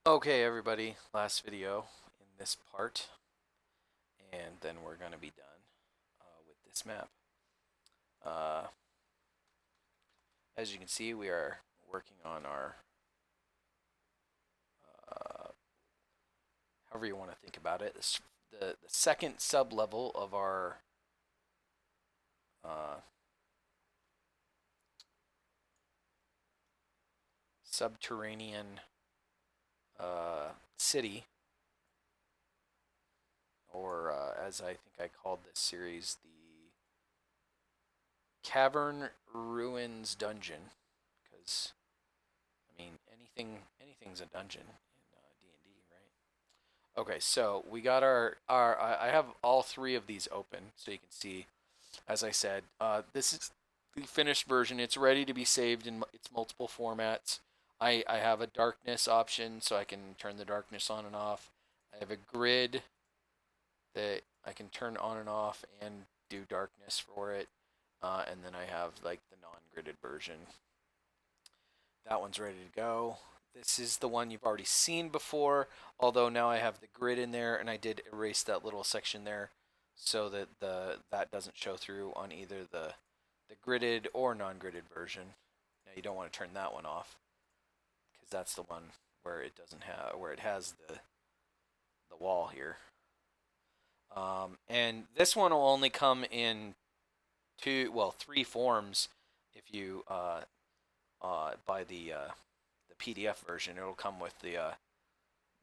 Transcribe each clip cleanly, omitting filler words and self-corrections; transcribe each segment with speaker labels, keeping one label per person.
Speaker 1: Okay, everybody, last video in this part, and then we're going to be done with this map. Uh, as you can see, we are working on our, uh, however you want to think about it, the second sub-level of our uh, subterranean city, or as I think I called this series, the Cavern Ruins Dungeon, because I mean anything's a dungeon in D&D, right? Okay, so we got our I have all three of these open, so you can see. As I said, this is the finished version. It's ready to be saved in its multiple formats. I have a darkness option, so I can turn the darkness on and off. I have a grid that I can turn on and off and do darkness for it. And then I have like the non-gridded version. That one's ready to go. This is the one you've already seen before, although now I have the grid in there, and I did erase that little section there so that that doesn't show through on either the gridded or non-gridded version. Now you don't want to turn that one off because that's the one where it doesn't have where it has the wall here. And this one will only come in three forms if you buy the PDF version. It'll come with the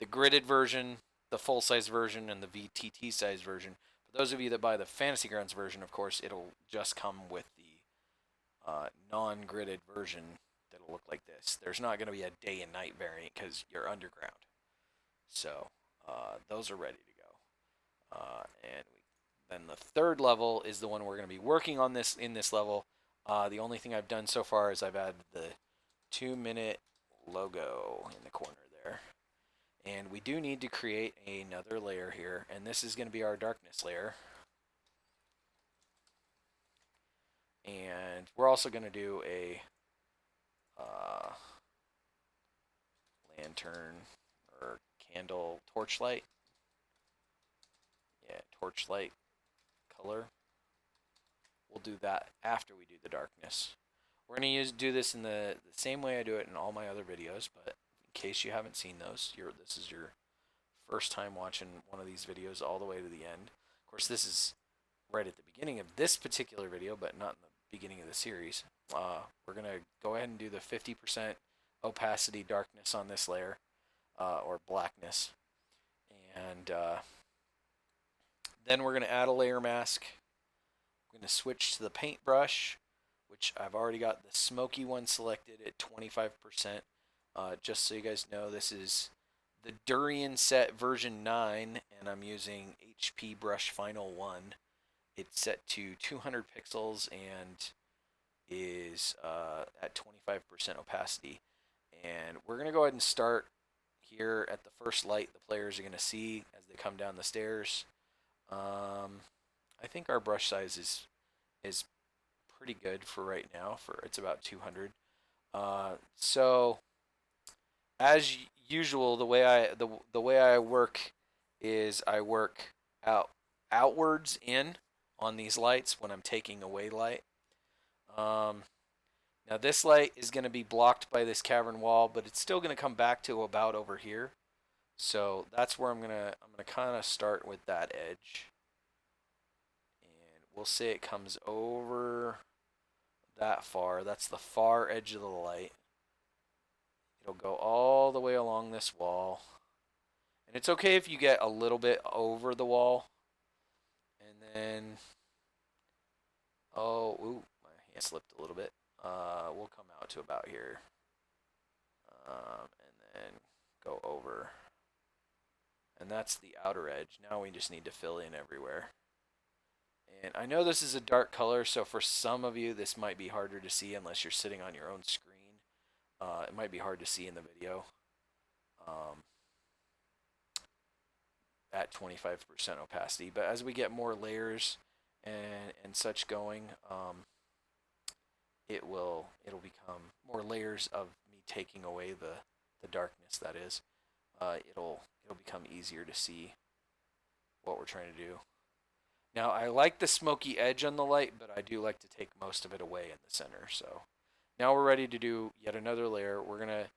Speaker 1: gridded version, the full size version, and the VTT size version. For those of you that buy the Fantasy Grounds version, of course, it'll just come with the non-gridded version that'll look like this. There's not going to be a day and night variant because you're underground. So those are ready to go. Then the third level is the one we're going to be working on this in this level. The only thing I've done so far is I've added the 2-minute logo in the corner there. And we do need to create another layer here, and this is going to be our darkness layer. And we're also going to do a lantern or candle torchlight. Yeah, torchlight color. We'll do that after we do the darkness. We're going to do this in the same way I do it in all my other videos, but in case you haven't seen those, this is your first time watching one of these videos all the way to the end. Of course, this is right at the beginning of this particular video, but not in the beginning of the series. We're going to go ahead and do the 50% opacity darkness on this layer, or blackness. And then we're going to add a layer mask. I'm going to switch to the paintbrush, which I've already got the smoky one selected at 25%. Just so you guys know, this is the Durian set version 9, and I'm using HP Brush Final 1. It's set to 200 pixels and is at 25% opacity. And we're going to go ahead and start here at the first light the players are going to see as they come down the stairs. I think our brush size is pretty good for right now. It's about 200. So as usual, the way I work is I work outwards in on these lights when I'm taking away light. Now this light is going to be blocked by this cavern wall, but it's still going to come back to about over here. So that's where I'm gonna kind of start with that edge, and we'll say it comes over that far. That's the far edge of the light. It'll go all the way along this wall. And it's okay if you get a little bit over the wall. And then, ooh, my hand slipped a little bit. We'll come out to about here. And then go over. And that's the outer edge. Now we just need to fill in everywhere. And I know this is a dark color, so for some of you this might be harder to see unless you're sitting on your own screen. It might be hard to see in the video at 25% opacity. But as we get more layers and such going, it'll become more layers of me taking away the darkness, that is. it'll become easier to see what we're trying to do. Now, I like the smoky edge on the light, but I do like to take most of it away in the center. So now we're ready to do yet another layer. We're going to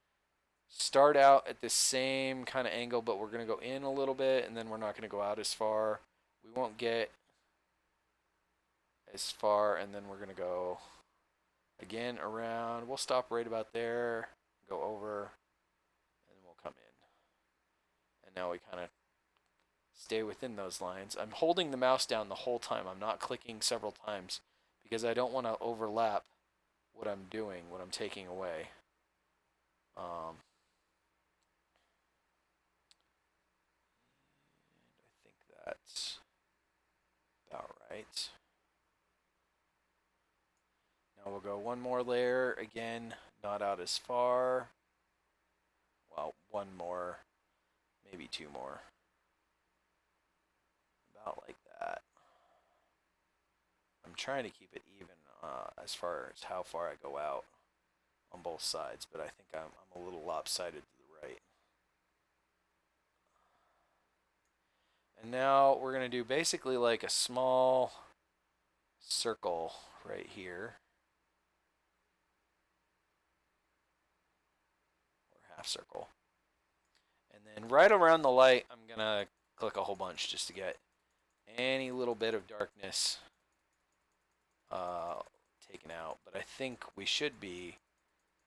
Speaker 1: start out at the same kind of angle, but we're going to go in a little bit, and then we're not going to go out as far. We won't get as far, and then we're going to go again around. We'll stop right about there, go over, and then we'll come in. And now we kind of stay within those lines. I'm holding the mouse down the whole time. I'm not clicking several times because I don't want to overlap what I'm doing, what I'm taking away. I think that's about right. Now we'll go one more layer. Again, not out as far. Well, one more, maybe two more. About like that. I'm trying to keep it even as far as how far I go out on both sides, but I think I'm a little lopsided to the right. And now we're going to do basically like a small circle right here. Or half circle. And then right around the light, I'm going to click a whole bunch just to get any little bit of darkness taken out. But I think we should be,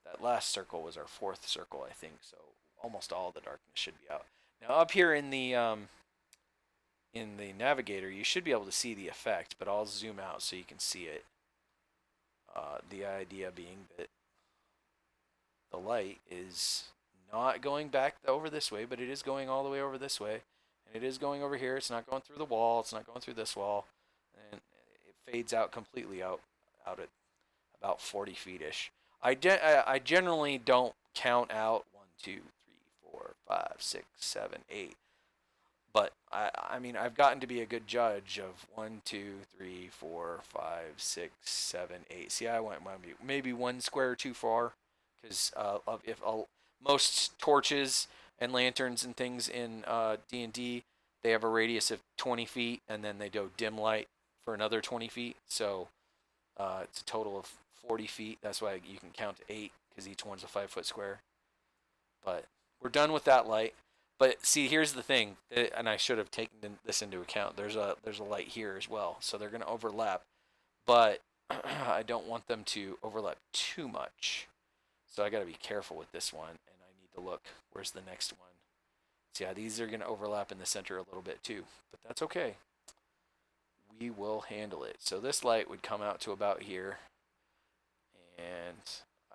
Speaker 1: that last circle was our fourth circle, I think. So almost all the darkness should be out. Now up here in the navigator, you should be able to see the effect, but I'll zoom out so you can see it. The idea being that the light is not going back over this way, but it is going all the way over this way. And it is going over here. It's not going through the wall. It's not going through this wall. And it fades out completely out at about 40 feet-ish. I generally don't count out 1, 2, 3, 4, 5, 6, 7, 8. But I mean, I've gotten to be a good judge of 1, 2, 3, 4, 5, 6, 7, 8. See, I went maybe one square too far, because if most torches and lanterns and things in D&D, they have a radius of 20 feet, and then they go dim light for another 20 feet. So it's a total of 40 feet. That's why you can count to 8, because each one's a 5-foot square. But we're done with that light. But see, here's the thing, and I should have taken this into account. There's a light here as well, so they're going to overlap. But I don't want them to overlap too much. So I got to be careful with this one, and I need to look. Where's the next one? So yeah, these are going to overlap in the center a little bit too, but that's okay. We will handle it. So this light would come out to about here, and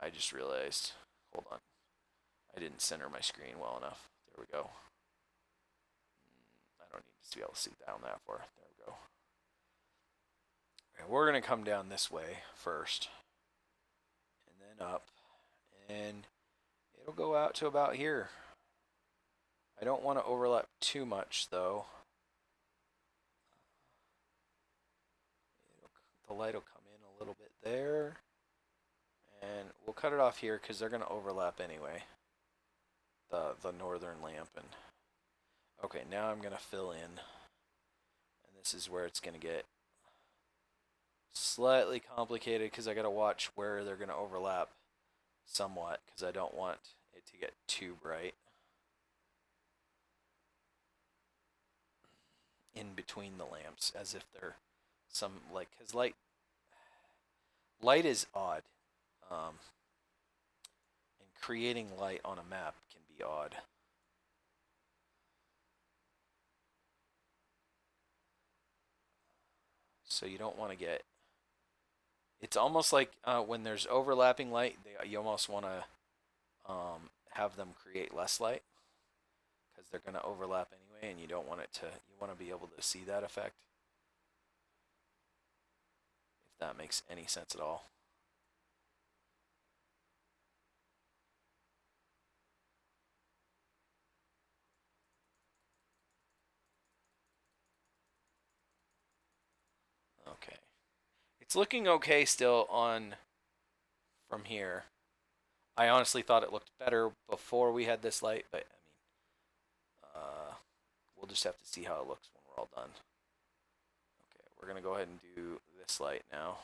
Speaker 1: I just realized, hold on, I didn't center my screen well enough. There we go. I don't need to be able to see down that far. There we go. Okay, we're going to come down this way first, and then up, and it'll go out to about here. I don't want to overlap too much, though. The light will come in a little bit there, and we'll cut it off here because they're going to overlap anyway. The northern lamp. And okay, now I'm going to fill in, and this is where it's going to get slightly complicated because I got to watch where they're going to overlap somewhat, because I don't want it to get too bright in between the lamps, as if they're some, like, because light is odd, and creating light on a map can be odd. So you don't want to get, it's almost like when there's overlapping light, you almost want to have them create less light, because they're going to overlap anyway, and you don't want it to, you want to be able to see that effect, if that makes any sense at all. Okay. It's looking okay still on from here. I honestly thought it looked better before we had this light, but I mean, we'll just have to see how it looks when we're all done. Okay, we're gonna go ahead and do this light now.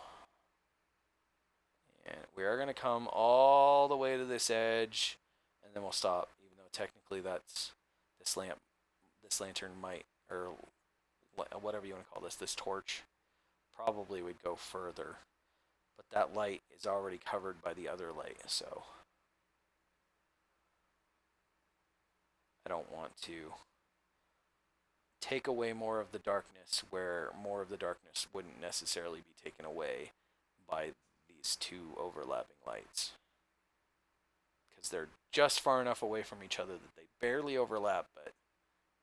Speaker 1: And we are gonna come all the way to this edge, and then we'll stop, even though technically that's this lamp, this lantern might, or whatever you want to call this torch, probably would go further. But that light is already covered by the other light, so I don't want to take away more of the darkness where more of the darkness wouldn't necessarily be taken away by these two overlapping lights. Because they're just far enough away from each other that they barely overlap, but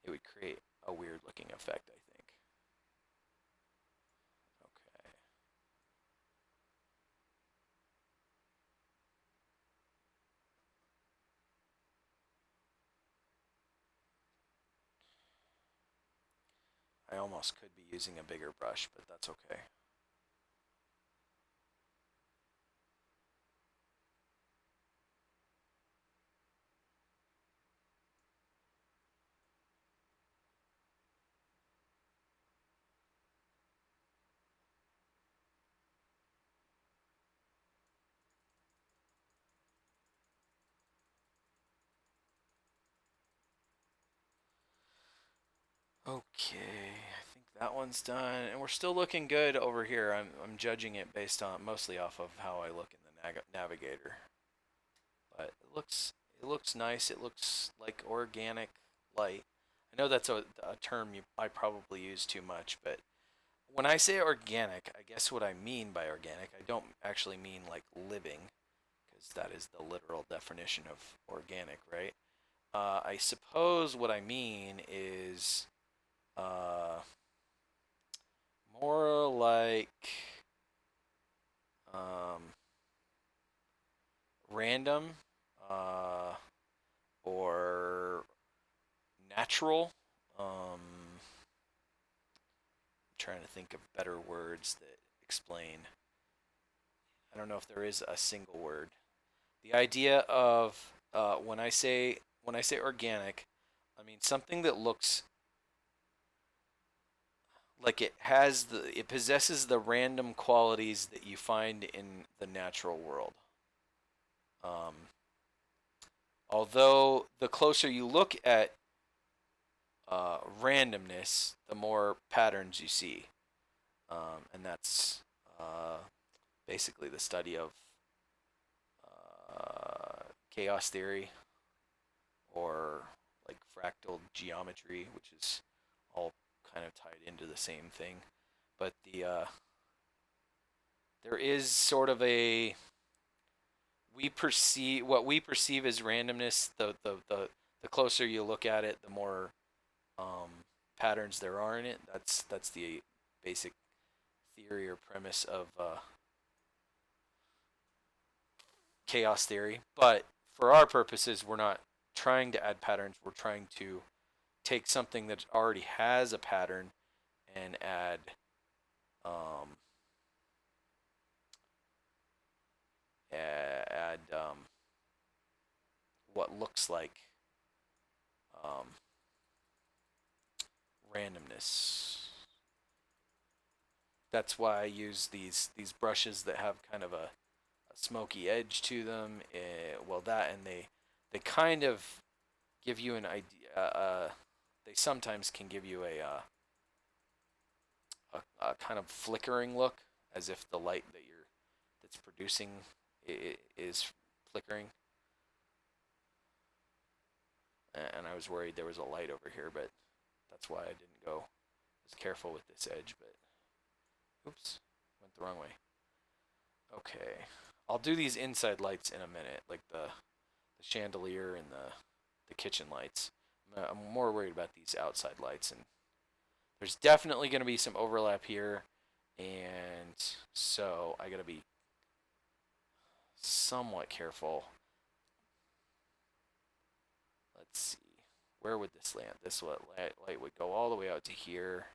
Speaker 1: it would create a weird looking effect, I think. Okay. I almost could be using a bigger brush, but that's okay. Okay, I think that one's done, and we're still looking good over here. I'm judging it based on mostly off of how I look in the navigator, but it looks nice. It looks like organic light. I know that's a term I probably use too much, but when I say organic, I guess what I mean by organic, I don't actually mean like living, because that is the literal definition of organic, right? I suppose what I mean is uh, more like um, random uh, or natural. I'm trying to think of better words that explain. I don't know if there is a single word. The idea of when I say organic, I mean something that looks like it possesses the random qualities that you find in the natural world. Um, Although the closer you look at randomness, the more patterns you see, and that's basically the study of chaos theory or like fractal geometry, which is all kind of tied into the same thing. But there is sort of a we perceive as randomness. The closer you look at it, the more patterns there are in it. That's the basic theory or premise of chaos theory. But for our purposes, we're not trying to add patterns. We're trying to take something that already has a pattern and um, add what looks like um, randomness. That's why I use these brushes that have kind of a smoky edge to them. Well, that and they kind of give you an idea. They sometimes can give you a kind of flickering look, as if the light that's producing is flickering. And I was worried there was a light over here, but that's why I didn't go as careful with this edge. But oops, went the wrong way. Okay, I'll do these inside lights in a minute, like the chandelier and the kitchen lights. I'm more worried about these outside lights, and there's definitely going to be some overlap here, and so I got to be somewhat careful. Let's see. Where would this land? This light would go all the way out to here,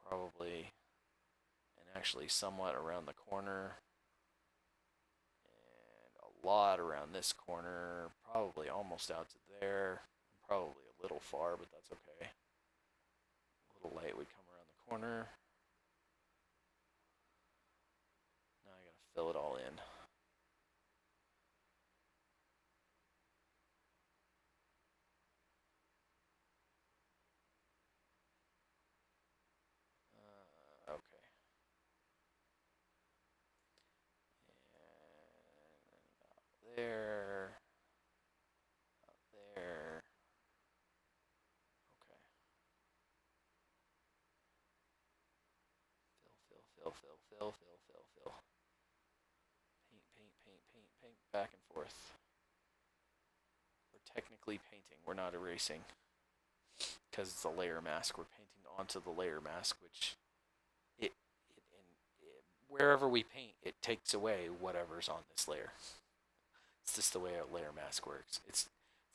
Speaker 1: probably, and actually somewhat around the corner, and a lot around this corner, probably almost out to there, probably a little far, but that's okay. the light would come around the corner. Now I gotta fill it all in. Okay. And there. Out there. Okay. Fill. Paint. Back and forth. We're technically painting. We're not erasing. Because it's a layer mask. We're painting onto the layer mask, which wherever we paint, it takes away whatever's on this layer. It's just the way a layer mask works. It's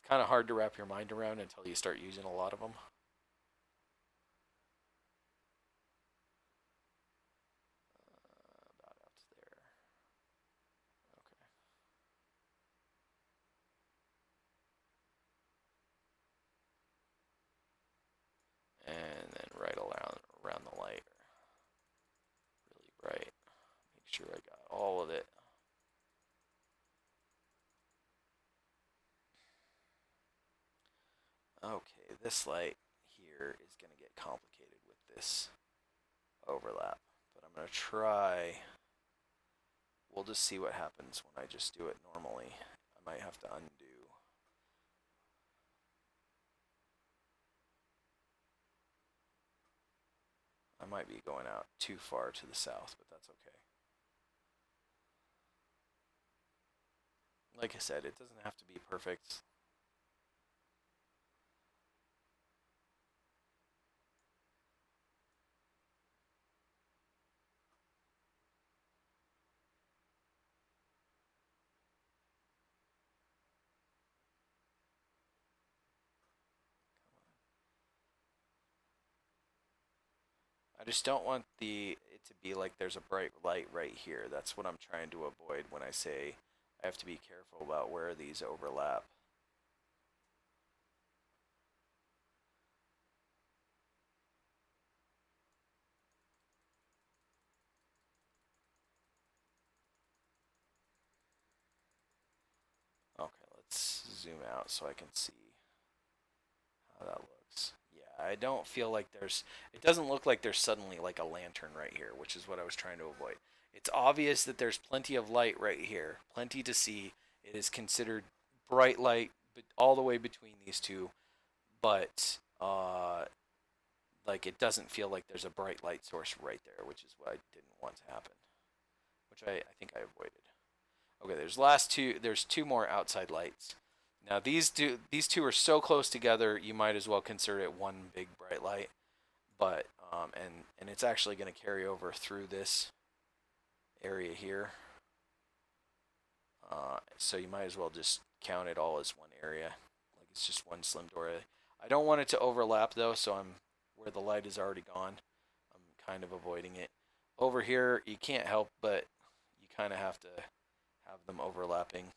Speaker 1: kind of hard to wrap your mind around until you start using a lot of them. About out to there. Okay. And then right around the light. Really bright. Make sure I got all of it. Okay, this light here is going to get complicated with this overlap. But I'm going to try. We'll just see what happens when I just do it normally. I might have to undo. I might be going out too far to the south, but that's okay. Like I said, it doesn't have to be perfect. I just don't want it to be like there's a bright light right here. That's what I'm trying to avoid when I say I have to be careful about where these overlap. Okay, let's zoom out so I can see how that looks. Yeah, I don't feel like it doesn't look like there's suddenly like a lantern right here, which is what I was trying to avoid. It's obvious that there's plenty of light right here, plenty to see. It is considered bright light but all the way between these two, but like it doesn't feel like there's a bright light source right there, which is what I didn't want to happen, which I think I avoided. Okay, there's two more outside lights. Now these two are so close together, you might as well consider it one big bright light. But and it's actually going to carry over through this area here. So you might as well just count it all as one area, like it's just one slim door. I don't want it to overlap though, so I'm where the light is already gone. I'm kind of avoiding it. Over here, you can't help but you kind of have to have them overlapping,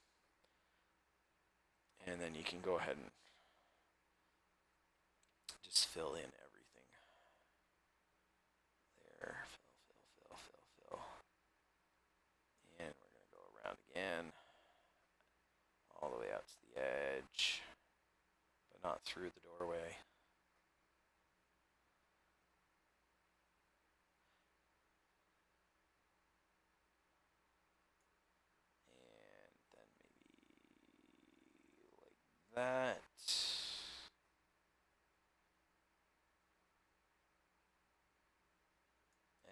Speaker 1: and then you can go ahead and just fill in everything. There, fill. And we're going to go around again, all the way out to the edge, but not through the doorway. And then maybe like that.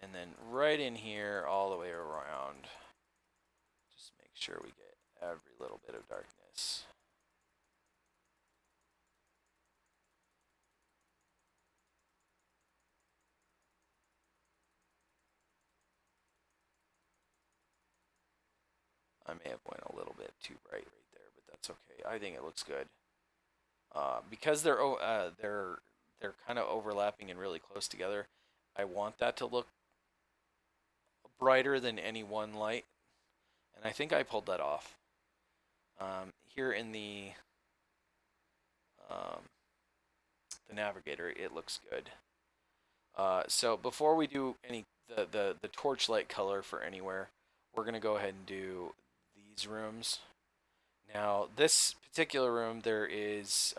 Speaker 1: And then right in here, all the way around, just make sure we get every little bit of darkness. I may have went a little bit too bright right there, but that's okay. I think it looks good. Because they're kind of overlapping and really close together. I want that to look brighter than any one light, and I think I pulled that off. Here in um, the navigator, it looks good. So before we do the torchlight color for anywhere, we're gonna go ahead and do these rooms. Now, this particular room, there's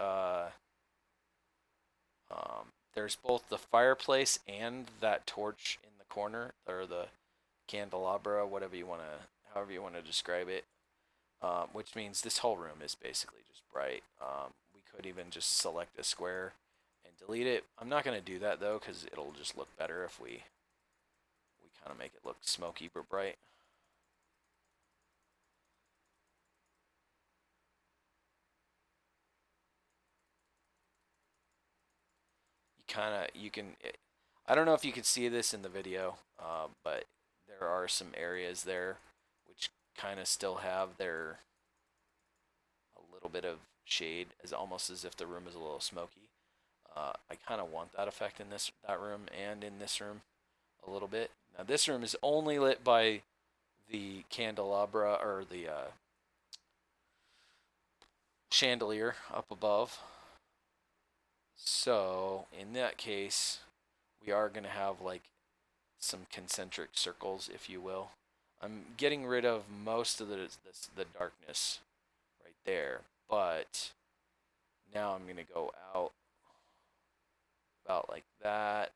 Speaker 1: both the fireplace and that torch in the corner, or the candelabra, however you wanna describe it. Which means this whole room is basically just bright. We could even just select a square and delete it. I'm not gonna do that though, because it'll just look better if we kind of make it look smoky but bright. You can. I don't know if you can see this in the video, but there are some areas there which kind of still have a little bit of shade, as almost as if the room is a little smoky. I kind of want that effect in that room and in this room a little bit. Now this room is only lit by the candelabra, or the chandelier up above. So in that case, we are going to have like some concentric circles, if you will. I'm getting rid of most of the darkness right there, but now I'm going to go out about like that,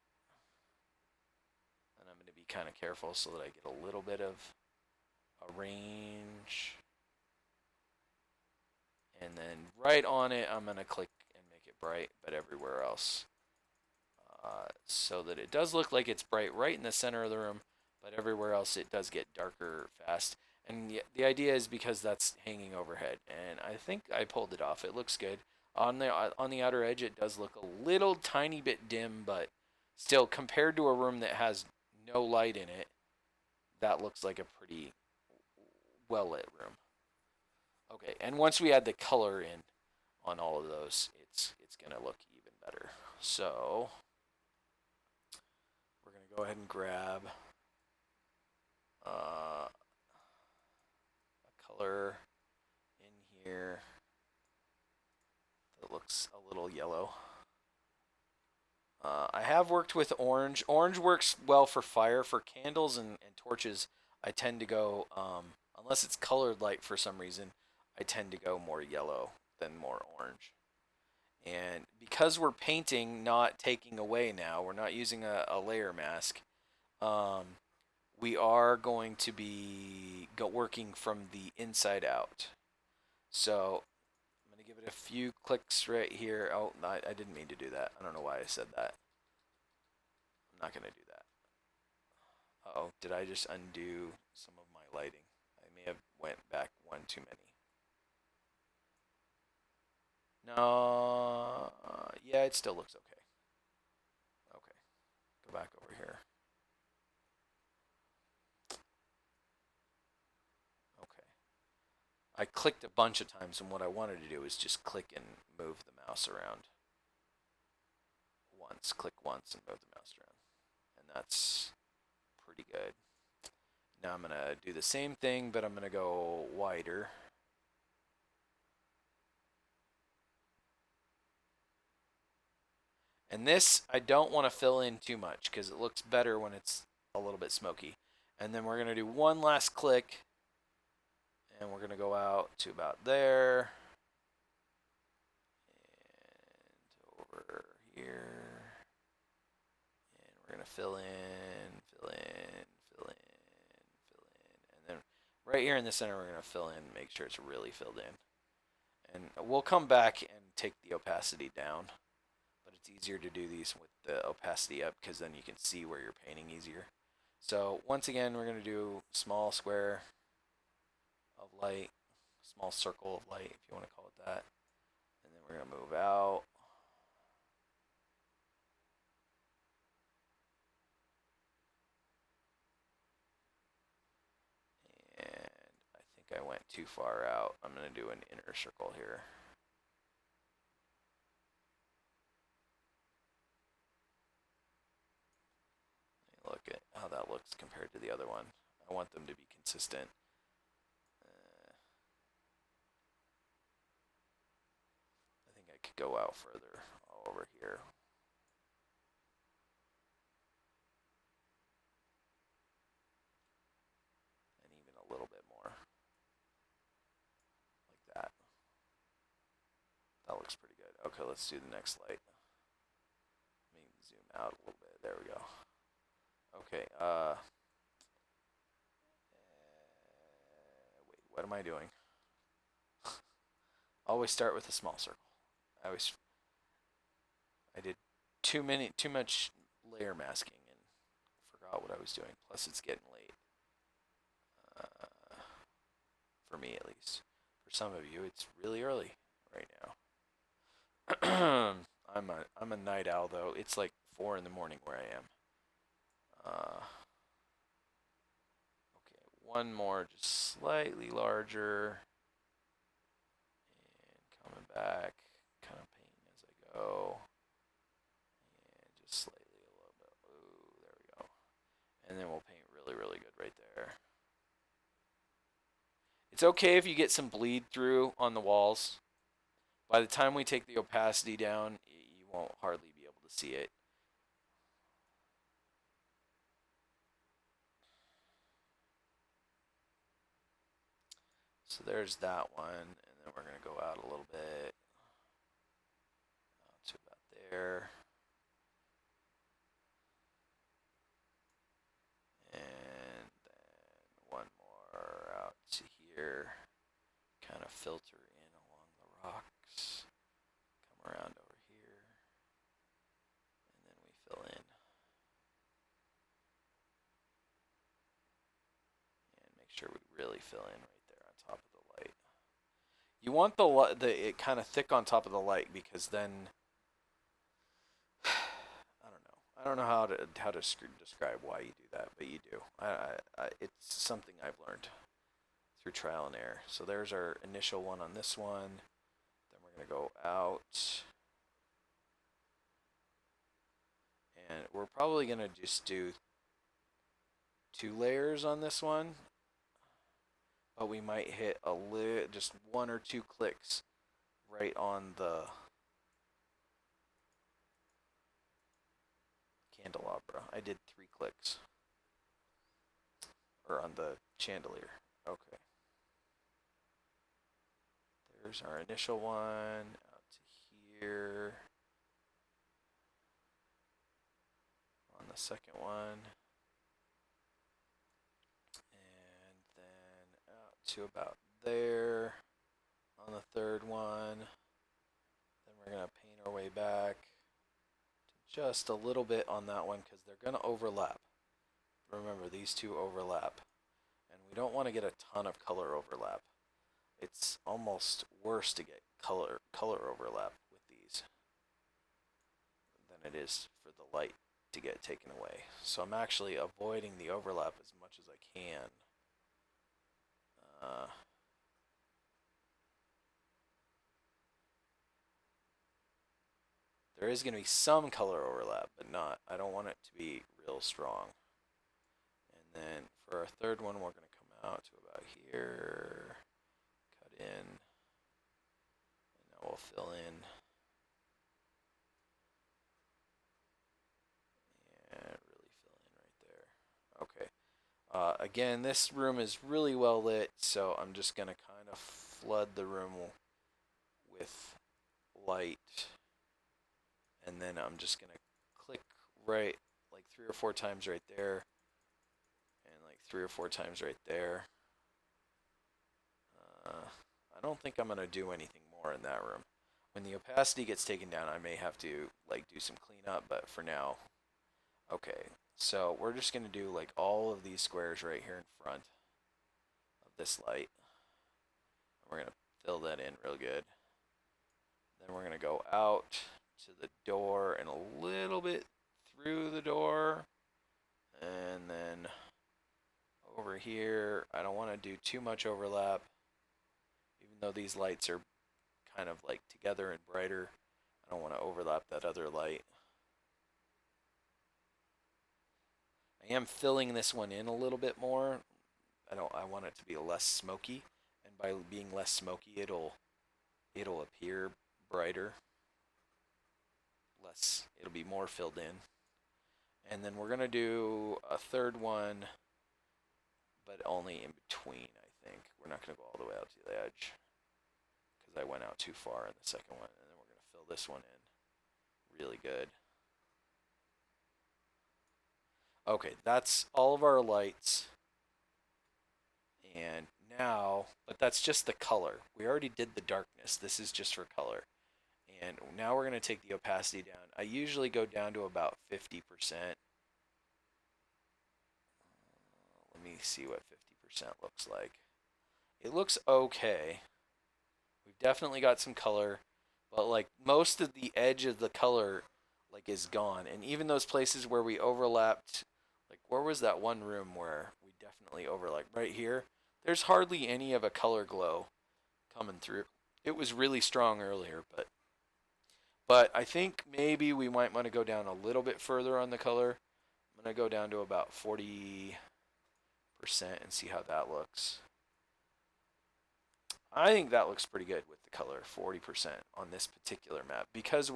Speaker 1: and I'm going to be kind of careful so that I get a little bit of a range. And then right on it, I'm going to click and make it bright, but everywhere else, so that it does look like it's bright right in the center of the room, but everywhere else it does get darker fast. And the idea is because that's hanging overhead, and I think I pulled it off. It looks good. On the outer edge, it does look a little tiny bit dim, but still, compared to a room that has no light in it, that looks like a pretty well lit room. Okay, and once we add the color in on all of those, it's gonna look even better. So we're gonna go ahead and grab a color in here that looks a little yellow. I have worked with orange. Orange works well for fire. For candles and torches, I tend to go, unless it's colored light for some reason, I tend to go more yellow than more orange. And because we're painting, not taking away now, we're not using a layer mask, um, we are going to be working from the inside out. So I'm going to give it a few clicks right here. Oh, I didn't mean to do that. I don't know why I said that. I'm not going to do that. Uh-oh, did I just undo some of my lighting? I may have went back one too many. No, yeah, it still looks okay. Okay, go back over here. Okay. I clicked a bunch of times, and what I wanted to do is just click and move the mouse around once. Click once and move the mouse around. And that's pretty good. Now I'm going to do the same thing, but I'm going to go wider. And this, I don't want to fill in too much because it looks better when it's a little bit smoky. And then we're going to do one last click, and we're going to go out to about there. And over here. And we're going to fill in, fill in, fill in, fill in. And then right here in the center, we're going to fill in, make sure it's really filled in. And we'll come back and take the opacity down. But it's easier to do these with the opacity up because then you can see where you're painting easier. So once again, we're going to do small square of light, small circle of light, if you want to call it that. And then we're going to move out. And I think I went too far out. I'm going to do an inner circle here. Look at how that looks compared to the other one. I want them to be consistent. I think I could go out further over here. looks pretty good. Okay, let's do the next light. Let me zoom out a little bit. There we go. Okay, wait, what am I doing? Always start with a small circle. I did too much layer masking and forgot what I was doing. Plus, it's getting late. For me, at least. For some of you, it's really early right now. I'm a night owl though. It's like 4 in the morning where I am. Okay, one more, just slightly larger, and coming back, kind of painting as I go, and just slightly a little bit. Ooh, there we go. And then we'll paint really good right there. It's okay if you get some bleed through on the walls. By the time we take the opacity down, you won't hardly be able to see it. So there's that one, and then we're going to go out a little bit to about there. And then one more out to here. Kind of filter in along the rocks. Come around over here. And then we fill in. And make sure we really fill in right there on top of the light. You want it kind of thick on top of the light because then I don't know how to describe why you do that, but you do. It's something I've learned through trial and error. So there's our initial one on this one. Then we're going to go out. And we're probably going to just do 2 layers on this one. But we might hit just 1 or 2 clicks right on the candelabra. I did 3 clicks. Or on the chandelier. Okay. There's our initial one. Out to here. On the second one. And then out to about there. On the third one. Then we're going to paint our way back to just a little bit on that one because they're going to overlap. Remember, these two overlap. And we don't want to get a ton of color overlap. It's almost worse to get color overlap with these than it is for the light to get taken away. So I'm actually avoiding the overlap as much as I can. There is going to be some color overlap, but not. I don't want it to be real strong. And then for our third one, we're going to come out to about here, cut in, and now we'll fill in. And really fill in right there. Okay. Again, this room is really well lit, so I'm just going to kind of flood the room with light. And then I'm just going to click right, like 3 or 4 times right there. And like 3 or 4 times right there. I don't think I'm going to do anything more in that room. When the opacity gets taken down, I may have to like do some cleanup, but for now, okay. So we're just going to do like all of these squares right here in front of this light. We're going to fill that in real good. Then we're going to go out to the door and a little bit through the door. And then over here, I don't want to do too much overlap. Even though these lights are kind of like together and brighter, I don't want to overlap that other light. I am filling this one in a little bit more. I want it to be less smoky, and by being less smoky, it'll appear brighter. It'll be more filled in. And then we're gonna do a third one, but only in between, I think. We're not gonna go all the way out to the edge because I went out too far in the second one. And then we're this one in really good. Okay, that's all of our lights. And now, but that's just the color. We already did the darkness. This is just for color. And now we're going to take the opacity down. I usually go down to about 50%. Let me see what 50% looks like. It looks okay. We've definitely got some color, but like most of the edge of the color like is gone. And even those places where we overlapped, like where was that one room where we definitely overlapped? Right here. There's hardly any of a color glow coming through. It was really strong earlier, but I think maybe we might want to go down a little bit further on the color. I'm going to go down to about 40% and see how that looks. I think that looks pretty good with the color, 40% on this particular map. Because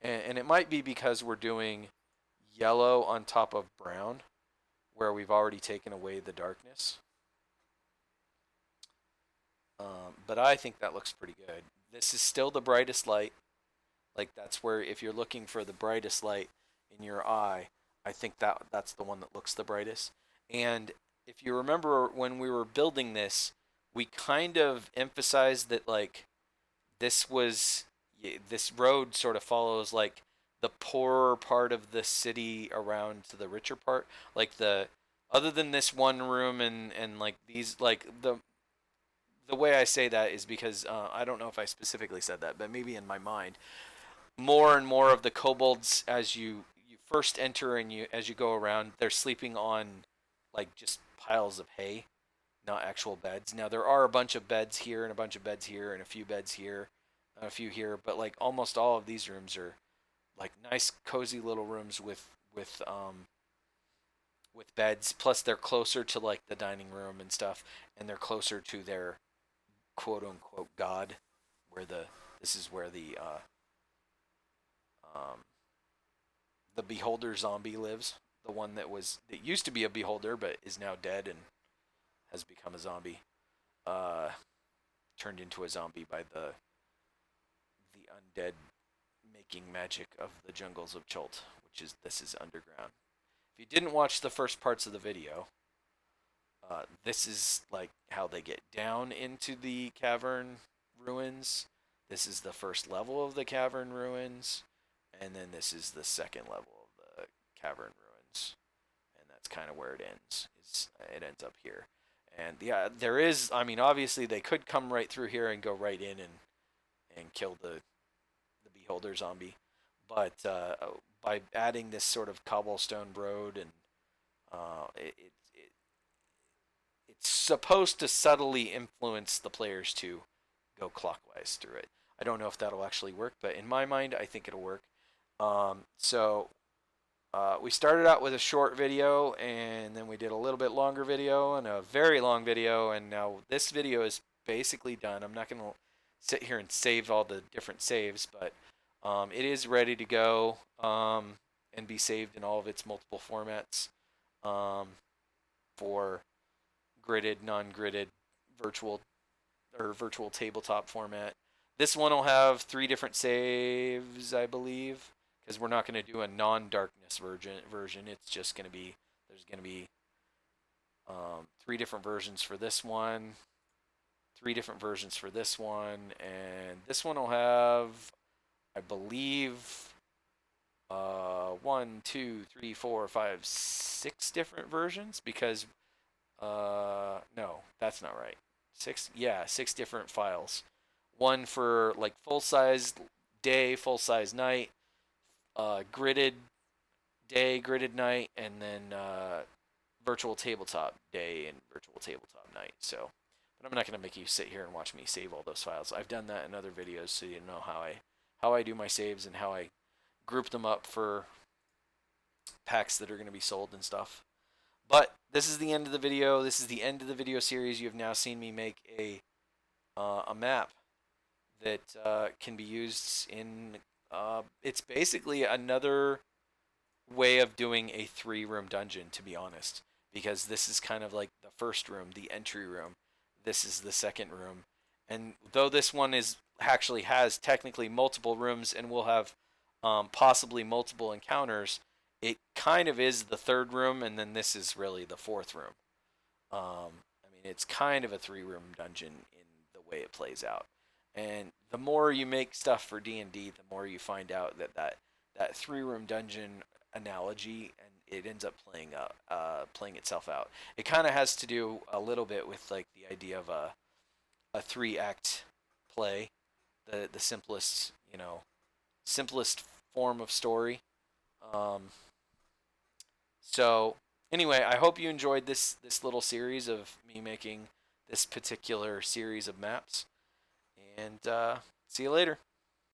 Speaker 1: and it might be because we're doing yellow on top of brown, where we've already taken away the darkness. But I think that looks pretty good. This is still the brightest light. Like that's where if you're looking for the brightest light in your eye, I think that's the one that looks the brightest. And if you remember when we were building this, we kind of emphasized that like this was this road sort of follows like the poorer part of the city around to the richer part. Like the other than this one room and like these like the way I say that is because I don't know if I specifically said that, but maybe in my mind more and more of the kobolds as you first enter and you as you go around, they're sleeping on like just piles of hay, not actual beds. Now there are a bunch of beds here and a bunch of beds here and a few beds here, a few here, but like almost all of these rooms are like nice cozy little rooms with beds. Plus they're closer to like the dining room and stuff, and they're closer to their quote unquote god, where the this is where um, the beholder zombie lives. The one that used to be a beholder but is now dead and has become a zombie. Uh, Turned into a zombie by the undead making magic of the jungles of Chult, which is this is underground. If you didn't watch the first parts of the video, this is like how they get down into the cavern ruins. This is the first level of the cavern ruins, and then this is the second level of the cavern ruins, and that's kind of where it ends. It ends up here, and yeah, there is. I mean, obviously they could come right through here and go right in and kill the beholder zombie, but by adding this sort of cobblestone road and it's supposed to subtly influence the players to go clockwise through it. I don't know if that'll actually work, but in my mind, I think it'll work. We started out with a short video, and then we did a little bit longer video, and a very long video, and now this video is basically done. I'm not going to sit here and save all the different saves, but it is ready to go and be saved in all of its multiple formats for gridded, non-gridded, virtual or virtual tabletop format. This one will have 3 different saves, I believe, because we're not going to do a non-darkness version. It's just going to be there's going to be 3 different versions for this one, 3 different versions for this one, and this one will have, I believe, 6 different versions because no, that's not right. 6 different files. One for like full size day, full size night, gridded day, gridded night, and then virtual tabletop day and virtual tabletop night. So, but I'm not gonna make you sit here and watch me save all those files. I've done that in other videos, so you know how I do my saves and how I group them up for packs that are going to be sold and stuff. But this is the end of the video. This is the end of the video series. You have now seen me make a map that can be used in. It's basically another way of doing a 3-room dungeon, to be honest, because this is kind of like the first room, the entry room. This is the second room, and though this one is actually has technically multiple rooms and will have possibly multiple encounters, it kind of is the third room, and then this is really the fourth room. I mean, it's kind of a three-room dungeon in the way it plays out. And the more you make stuff for D&D, the more you find out that three-room dungeon analogy, and it ends up playing itself out. It kind of has to do a little bit with like the idea of a three-act play, the simplest simplest form of story. Um, so anyway, I hope you enjoyed this little series of me making this particular series of maps, and see you later.